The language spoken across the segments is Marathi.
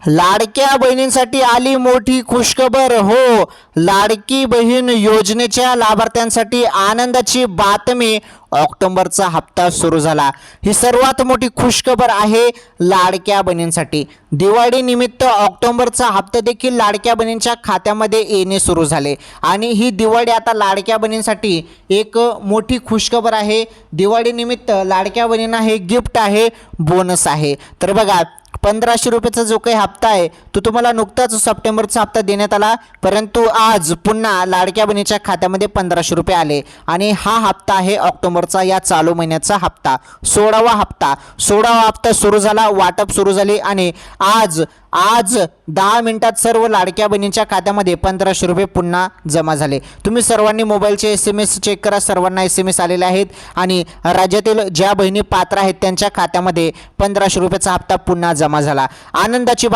लाडक्या बहिणींसाठी आली मोठी खुशखबर. हो, लाडकी बहीण योजनेच्या लाभार्थ्यांसाठी आनंदाची बातमी. ऑक्टोबरचा हप्ता सुरू झाला. ही सर्वात मोठी खुशखबर आहे लाडक्या बहिणींसाठी. दिवाळी निमित्त ऑक्टोबरचा हप्ता देखील लाडक्या बहिणींच्या खात्यामध्ये येणे सुरू झाले आणि ही दिवाळी आता लाडक्या बहिणींसाठी एक मोठी खुशखबर आहे. दिवाळी निमित्त लाडक्या बहिणींना हे गिफ्ट आहे, बोनस आहे. तर बघा, 1500 रुपयाचा जो काही हप्ता आहे तो तुम्हाला नुकताच सप्टेंबरचा हप्ता देण्यात आला, परंतु आज पुन्हा लाडक्या बहिणीच्या खात्यामध्ये 1500 रुपये आले आणि हा हप्ता आहे ऑक्टोबरचा, या चालू महिन्याचा हप्ता. 16वा हप्ता सुरू झाला, वाटप सुरू झाले आणि आज 10 मिनिटात सर्व लाडक्या बहिणींच्या खात्यामध्ये 1500 रुपये पुन्हा जमा झाले. तुम्ही सर्वांनी मोबाईलचे SMS चेक करा, सर्वांना SMS आलेले आहेत आणि राज्यातील ज्या बहिणी पात्र आहेत त्यांच्या खात्यामध्ये 1500 रुपयाचा हप्ता पुन्हा जमा झाला. आनंदाची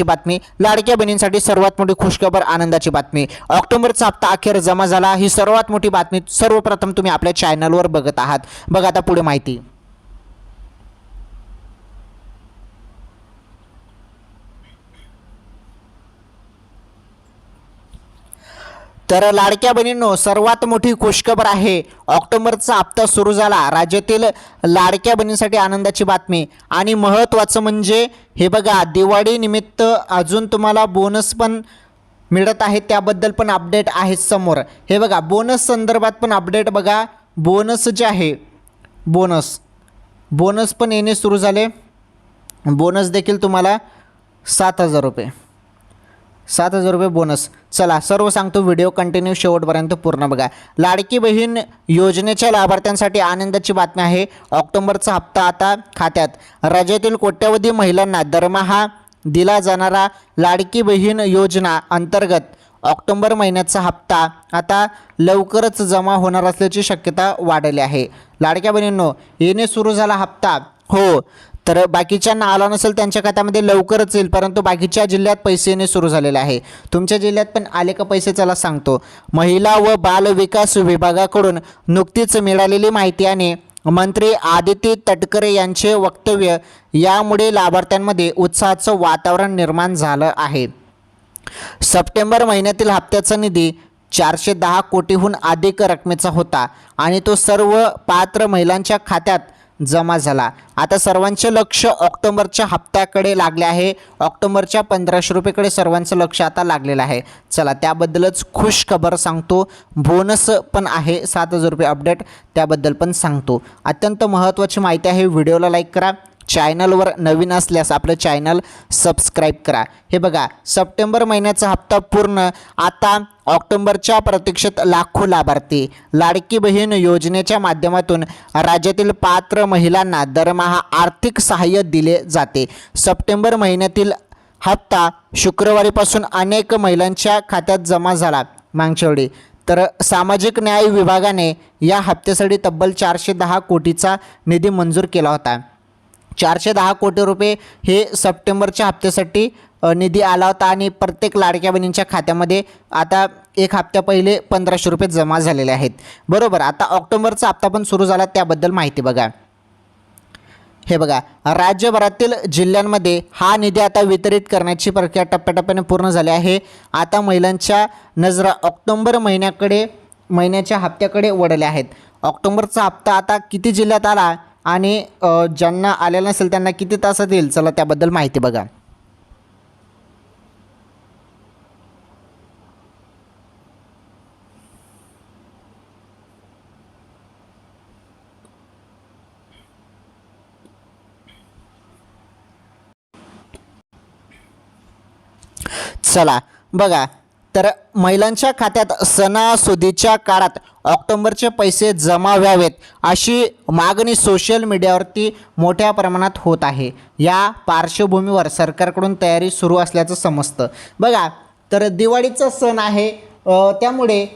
बातमी लाडक्या बहिणींसाठी सर्वात मोठी खुशखबर, आनंदाची बातमी. ऑक्टोबरचा हप्ता अखेर जमा झाला. ही सर्वात मोठी बातमी सर्वप्रथम तुम्ही आपल्या चॅनलवर बघत आहात. बघा आता पुढे माहिती. तर लाडक्या बहिणींनो, सर्वात मोठी खुशखबर आहे. ऑक्टोबरचा हप्ता सुरू झाला. राज्यातील लाडक्या बहिणींसाठी आनंदाची बातमी आणि महत्त्वाचं म्हणजे हे बघा, दिवाळी निमित्त अजून तुम्हाला बोनस पण मिळत आहे, त्याबद्दल पण अपडेट आहे समोर. हे बघा, बोनस संदर्भात पण अपडेट बघा. बोनस जे आहे, बोनस पण येणे सुरू झाले. बोनस देखील तुम्हाला 7000 रुपये, 7000 रुपये बोनस. चला सर्व सांगतो, व्हिडिओ कंटिन्यू शेवटपर्यंत पूर्ण बघा. लाडकी बहीण योजनेच्या लाभार्थ्यांसाठी आनंदाची बातमी आहे. ऑक्टोबरचा हप्ता आता खात्यात. राज्यातील कोट्यवधी महिलांना दरमहा दिला जाणारा लाडकी बहीण योजना अंतर्गत ऑक्टोबर महिन्याचा हप्ता आता लवकरच जमा होणार असल्याची शक्यता वाढली आहे. लाडक्या बहिणींनो, येणे सुरू झाला हप्ता. हो, तर बाकीच्यांना आला नसेल त्यांच्या खात्यामध्ये लवकरच येईल, परंतु बाकीच्या जिल्ह्यात पैसे येणे सुरू झालेले आहे. तुमच्या जिल्ह्यात पण आले का पैसे, चला सांगतो. महिला व बाल विकास विभागाकडून नुकतीच मिळालेली माहिती आणि मंत्री आदिती तटकरे यांचे वक्तव्य यामुळे लाभार्थ्यांमध्ये उत्साहाचं वातावरण निर्माण झालं आहे. सप्टेंबर महिन्यातील हप्त्याचा निधी 410 कोटीहून अधिक रकमेचा होता आणि तो सर्व पात्र महिलांच्या खात्यात जमा झाला. आता सर्वांचे लक्ष ऑक्टोबरच्या हप्त्याकडे लागले आहे. ऑक्टोबरच्या 1500 रुपयेकडे सर्वांचं लक्ष आता लागलेलं आहे. चला त्याबद्दलच खुश खबर सांगतो. बोनस पण आहे 7000 रुपये अपडेट, त्याबद्दल पण सांगतो. अत्यंत महत्त्वाची माहिती आहे. व्हिडिओला लाईक करा. चॅनलवर नवीन असल्यास आपलं चॅनल सबस्क्राईब करा. हे बघा, सप्टेंबर महिन्याचा हप्ता पूर्ण. आता ऑक्टोबरच्या प्रतीक्षेत लाखो लाभार्थी. लाडकी बहीण योजनेच्या माध्यमातून राज्यातील पात्र महिलांना दरमहा आर्थिक सहाय्य दिले जाते. सप्टेंबर महिन्यातील हप्ता शुक्रवारीपासून अनेक महिलांच्या खात्यात जमा झाला. मागच्या वेळी तर सामाजिक न्याय विभागाने या हप्त्यासाठी तब्बल 410 कोटीचा निधी मंजूर केला होता. 410 कोटी रुपये हे सप्टेंबरच्या हप्त्यासाठी निधी आला होता आणि प्रत्येक लाडक्या बहिणींच्या खात्यामध्ये आता एक हप्त्या पहिले 1500 रुपये जमा झालेले आहेत. बरोबर. आता ऑक्टोबरचा हप्ता पण सुरू झाला, त्याबद्दल माहिती बघा. हे बघा, राज्यभरातील जिल्ह्यांमध्ये हा निधी आता वितरित करण्याची प्रक्रिया टप्प्याटप्प्याने पूर्ण झाली आहे. आता महिलांच्या नजरा ऑक्टोबर महिन्याच्या हप्त्याकडे वळल्या आहेत. ऑक्टोबरचा हप्ता आता किती जिल्ह्यात आला आणि ज्यांना आलेला नसेल त्यांना किती तासात येईल, चला त्याबद्दल माहिती बघा. चला बघा, तर महिलांच्या खात्यात सणासुदीच्या काळात ऑक्टोबरचे पैसे जमा व्हावेत अशी मागणी सोशल मीडियावरती मोठ्या प्रमाणात होत आहे. या पार्श्वभूमीवर सरकारकडून तयारी सुरू असल्याचं समजतं. बघा, तर दिवाळीचा सण आहे, त्यामुळे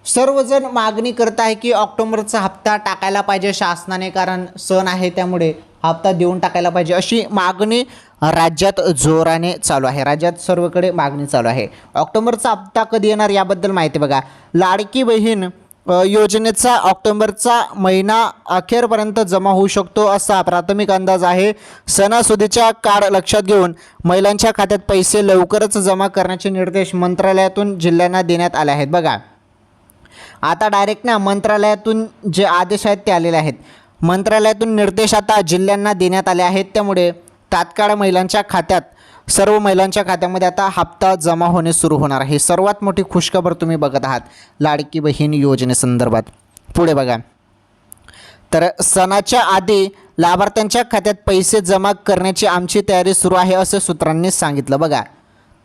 सर्वजण मागणी करत आहे की ऑक्टोबरचा हप्ता टाकायला पाहिजे शासनाने, कारण सण आहे त्यामुळे हप्ता देऊन टाकायला पाहिजे अशी मागणी राज्यात जोराने चालू आहे. राज्यात सर्वकडे मागणी चालू आहे. ऑक्टोबरचा हप्ता कधी येणार याबद्दल माहिती बघा. लाडकी बहीण योजनेचा ऑक्टोबरचा महिना अखेरपर्यंत जमा होऊ शकतो असा प्राथमिक अंदाज आहे। सणासुदीच्या काळ लक्षात घेऊन महिलांच्या खात्यात पैसे लवकरच जमा करण्याचे निर्देश मंत्रालयातून जिल्ह्यांना देण्यात आले आहेत। बघा आता डायरेक्ट ना मंत्रालयातून जे आदेश आहेत ते आलेले आहेत, मंत्रालयातून निर्देश आता जिल्ह्यांना देण्यात आले आहेत। त्यामुळे तात्काळ महिलांच्या खात्यात, सर्व महिलांच्या खात्यामध्ये आता हप्ता जमा होणे सुरू होणार आहे। सर्वात मोठी खुशखबर तुम्ही बघत आहात लाडकी बहीण योजनेसंदर्भात। पुढे बघा, तर सणाच्या आधी लाभार्थ्यांच्या खात्यात पैसे जमा करण्याची आमची तयारी सुरू आहे असे सूत्रांनी सांगितलं। बघा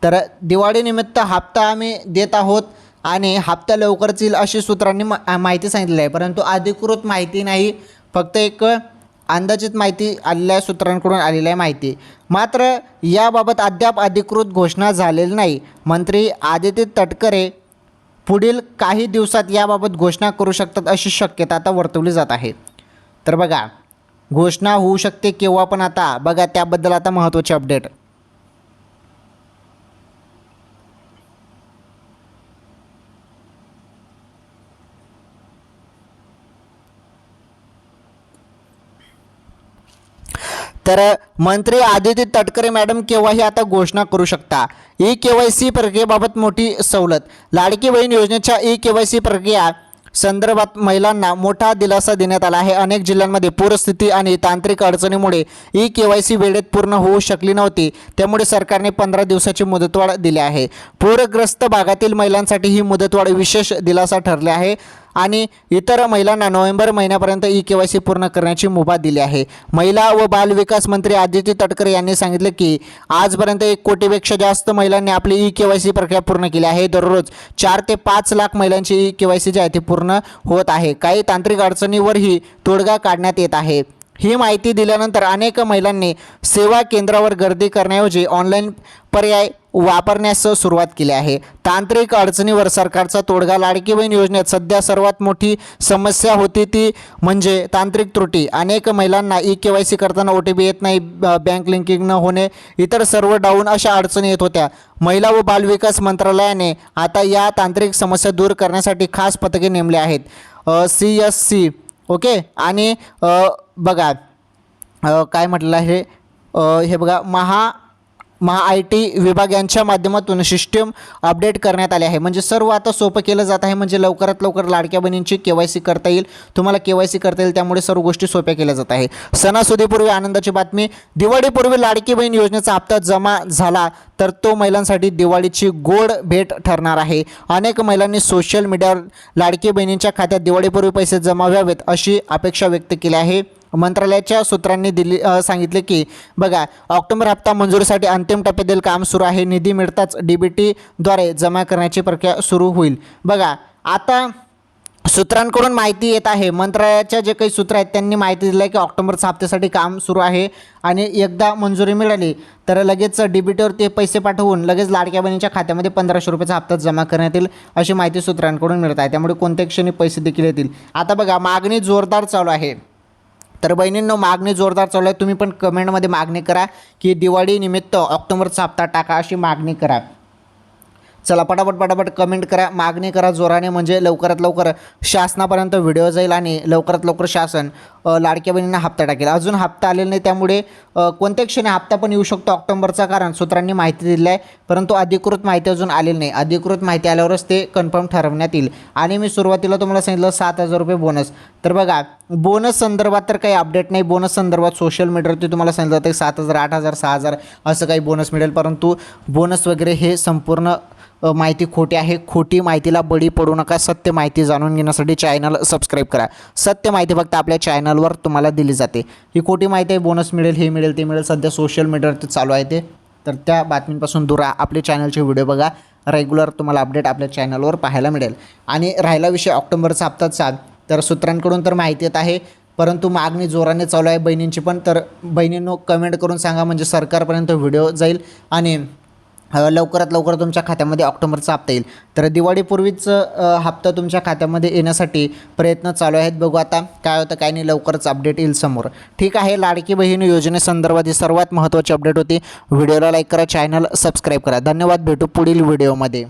तर दिवाळीनिमित्त हप्ता आम्ही देत आहोत आणि हप्ता लवकरच येईल अशी सूत्रांनी माहिती सांगितली आहे, परंतु अधिकृत माहिती नाही, फक्त एक अंदाजित माहिती आलेल्या सूत्रांकडून आलेली आहे माहिती। मात्र याबाबत अद्याप अधिकृत घोषणा झालेली नाही। मंत्री आदित्य तटकरे पुढील काही दिवसात याबाबत घोषणा करू शकतात अशी शक्यता आता वर्तवली जात आहे। तर बघा घोषणा होऊ शकते केव्हा पण आता बघा, त्याबद्दल आता महत्त्वाची अपडेट। तर मंत्री आदित्य तटकरे मॅडम केव्हाही आता घोषणा करू शकता। ई-KYC प्रक्रियेबाबत मोठी सवलत, लाडकी बहीण योजनेच्या ई-KYC प्रक्रिया संदर्भात महिलांना मोठा दिलासा देण्यात आला आहे। अनेक जिल्ह्यांमध्ये पूरस्थिती आणि तांत्रिक अडचणीमुळे ई-KYC वेळेत पूर्ण होऊ शकली नव्हती, त्यामुळे सरकारने 15 दिवसाची मुदतवाढ दिली आहे। पूरग्रस्त भागातील महिलांसाठी ही मुदतवाढ विशेष दिलासा ठरली आहे आणि इतर महिलांना नोव्हेंबर महिन्यापर्यंत ई-KYC पूर्ण करण्याची मुभा दिली आहे। महिला व बालविकास मंत्री आदित्य तटकरे यांनी सांगितले की आजपर्यंत 1 कोटीपेक्षा जास्त महिलांनी आपली ई-KYC प्रक्रिया पूर्ण केली आहे। दररोज 4 ते 5 लाख महिलांची ई-KYC जी आहे ती पूर्ण होत आहे। काही तांत्रिक अडचणीवरही तोडगा काढण्यात येत आहे। ही माहिती दिल्यानंतर अनेक महिलांनी सेवा केंद्रावर गर्दी करण्याऐवजी ऑनलाईन पर्याय वापरण्यास सुरुवात केली आहे। तांत्रिक अडचणीवर सरकारचा तोडगा, लाडकी बहीण योजनेत सध्या सर्वात मोठी समस्या होती ती म्हणजे तांत्रिक त्रुटी। अनेक महिलांना ई-KYC करताना OTP येत नाही, बँक लिंकिंग न होणे, इतर सर्व डाऊन अशा अडचणी येत होत्या। महिला व बालविकास मंत्रालयाने आता या तांत्रिक समस्या दूर करण्यासाठी खास पथके नेमले आहेत, CSC ओके। आणि बघा काय म्हटलं आहे हे बघा, IT विभाग यांच्या माध्यमातून सिस्टम अपडेट करण्यात आले आहे। म्हणजे सर्व आता सोपं केलं जात आहे, म्हणजे लवकरात लवकर लाडक्या बहिणींची KYC करता येईल, तुम्हाला KYC करता येईल, त्यामुळे सर्व गोष्टी सोप्या केल्या जात आहे। सणासुदीपूर्वी आनंदाची बातमी, दिवाळीपूर्वी लाडकी बहीण योजनेचा हप्ता जमा झाला तर तो महिलांसाठी दिवाळीची गोड भेट ठरणार आहे। अनेक महिलांनी सोशल मीडियावर लाडकी बहिणींच्या खात्यात दिवाळीपूर्वी पैसे जमा व्हावेत अशी अपेक्षा व्यक्त केली आहे। मंत्रालयाच्या सूत्रांनी सांगितले की बघा ऑक्टोबर हप्ता मंजुरीसाठी अंतिम टप्प्यातील काम सुरू आहे। निधी मिळताच DBTद्वारे जमा करण्याची प्रक्रिया सुरू होईल। बघा आता सूत्रांकडून माहिती येत आहे, मंत्रालयाच्या जे काही सूत्र आहेत त्यांनी माहिती दिली आहे की ऑक्टोबरच्या हप्त्यासाठी काम सुरू आहे आणि एकदा मंजुरी मिळाली तर लगेच DBTवर ते पैसे पाठवून लगेच लाडक्या बहिणीच्या खात्यामध्ये 1500 रुपयाचा हप्ता जमा करण्यात येईल अशी माहिती सूत्रांकडून मिळत आहे। त्यामुळे कोणत्या क्षणी पैसे देखील येतील। आता बघा मागणी जोरदार चालू आहे, तर बहिणींनो मागणी जोरदार चालू आहे। तुम्ही पण कमेंटमध्ये मागणी करा की दिवाळीनिमित्त ऑक्टोबरचा हप्ता टाका अशी मागणी करा। चला पटापट कमेंट करा, मागणी करा जोराने, म्हणजे लवकरात लवकर शासनापर्यंत व्हिडिओ जाईल आणि लवकरात लवकर शासन लाडक्या बहिणींना हप्ता टाकेल। अजून हप्ता आलेला नाही, त्यामुळे कोणत्या क्षणी हप्ता पण येऊ शकतो ऑक्टोबरचा, कारण सूत्रांनी माहिती दिली आहे, परंतु अधिकृत माहिती अजून आलेली नाही। अधिकृत माहिती आल्यावरच ते कन्फर्म ठरवण्यात येईल। आणि मी सुरुवातीला तुम्हाला सांगितलं 7000 रुपये बोनस, तर बघा बोनस संदर्भात तर काही अपडेट नाही। बोनस संदर्भात सोशल मीडियावरती तुम्हाला सांगितलं जातं 7000, 8000, 6000 असं काही बोनस मिळेल, परंतु बोनस वगैरे हे संपूर्ण माहिती खोटी आहे। खोटी माहितीला बळी पडू नका। सत्य माहिती जाणून घेण्यासाठी चॅनल सबस्क्राईब करा। सत्य माहिती फक्त आपल्या चॅनलवर तुम्हाला दिली जाते। ही खोटी माहिती आहे, बोनस मिळेल, हे मिळेल, ते मिळेल, सध्या सोशल मीडियावरती चालू आहे ते, तर त्या बातमींपासून दूर राहा। आपले चॅनलचे व्हिडिओ बघा, रेग्युलर तुम्हाला अपडेट आपल्या चॅनलवर पाहायला मिळेल। आणि राहिला विषय ऑक्टोबरचा हप्ताचा, तर सूत्रांकडून तर माहिती येत आहे, परंतु मागणी जोराने चालू आहे बहिणींची पण। तर बहिणींनो कमेंट करून सांगा, म्हणजे सरकारपर्यंत व्हिडिओ जाईल आणि लवकरात लवकर तुमच्या खात्यामध्ये ऑक्टोबरचा हप्ता येईल। तर दिवाळीपूर्वीच हप्ता तुमच्या खात्यामध्ये येण्यासाठी प्रयत्न चालू आहेत। बघू आता काय होतं काय नाही, लवकरच अपडेट येईल समोर। ठीक आहे, लाडकी बहीण योजनेसंदर्भात ही सर्वात महत्त्वाची अपडेट होती। व्हिडिओला लाईक करा, चॅनल सबस्क्राईब करा। धन्यवाद, भेटू पुढील व्हिडिओमध्ये।